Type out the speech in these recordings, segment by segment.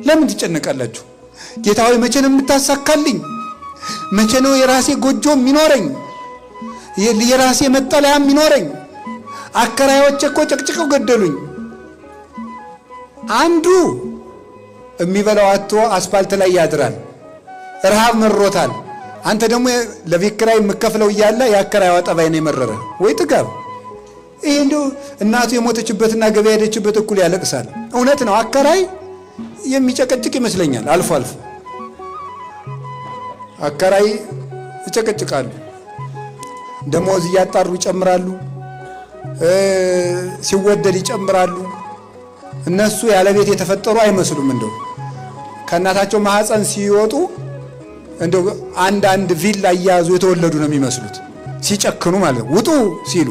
ለምን ትጨነቃላችሁ? ጌታ ሆይ መቼ ነው የምታሳካልኝ? መቼ ነው የራሴ ጎጆ የሚኖረኝ? የራሴ መጠለያ የሚኖረኝ? አከራዮች እኮ ጨቅጭቀው ገደሉኝ። አንዱ የሚበላው አጥቶ አስፋልት ላይ ያድራል፣ ረሃብ መሮታል። አንተ ደግሞ ለቤት ኪራይ የምከፍለው እያለ የአከራይዋ ጠባይ ነው የመረረ ወይ ጥጋብ። ይሄ እንደው እናቱ የሞተችበትና ገበያ ሄደችበት እኩል ያለቅሳል። እውነት ነው። አከራይ የሚጨቀጭቅ ይመስለኛል። አልፎ አልፎ አከራይ ይጨቀጭቃሉ። ደሞዝ እያጣሩ ይጨምራሉ፣ ሲወደድ ይጨምራሉ። እነሱ ያለ ቤት የተፈጠሩ አይመስሉም። እንደው ከእናታቸው ማህፀን ሲወጡ እንደው አንድ ቪላ እያያዙ የተወለዱ ነው የሚመስሉት፣ ሲጨክኑ ማለት ነው። ውጡ ሲሉ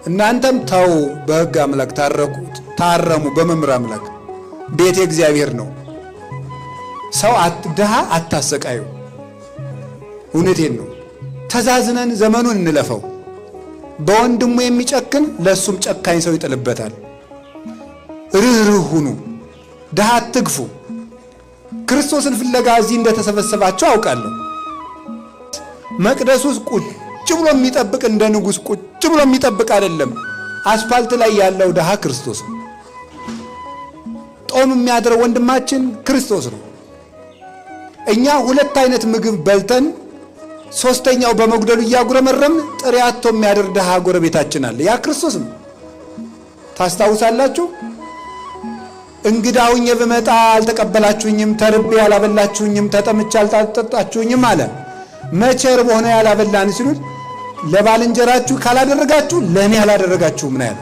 እናንተም ተው፣ በሕግ አምላክ ታረሙ፣ በመምህር አምላክ ቤት እግዚአብሔር ነው። ሰው ድሃ አታሰቃዩ። እውነቴን ነው። ተዛዝነን ዘመኑን እንለፈው። በወንድሙ የሚጨክን ለሱም ጨካኝ ሰው ይጥልበታል። ርህሩህ ሁኑ፣ ድሃ አትግፉ። ክርስቶስን ፍለጋ እዚህ እንደተሰበሰባቸው አውቃለሁ። መቅደስ ውስጥ ቁጭ ብሎ የሚጠብቅ እንደ ንጉሥ ቁጭ ብሎ የሚጠብቅ አይደለም። አስፋልት ላይ ያለው ድሃ ክርስቶስ ነው። ጦም የሚያድረው ወንድማችን ክርስቶስ ነው። እኛ ሁለት አይነት ምግብ በልተን ሶስተኛው በመጉደሉ እያጉረመረም ጥሬ አጥቶ የሚያድር ድሃ ጎረቤታችን አለ። ያ ክርስቶስ ነው። ታስታውሳላችሁ? እንግዳውኝ ብመጣ አልተቀበላችሁኝም፣ ተርቤ ያላበላችሁኝም፣ ተጠምቼ አልጠጣችሁኝም አለ። መቼ ርቦህ ነው ያላበላን ሲሉት ለባልንጀራችሁ ካላደረጋችሁ ለእኔ ያላደረጋችሁም ነው ያለ።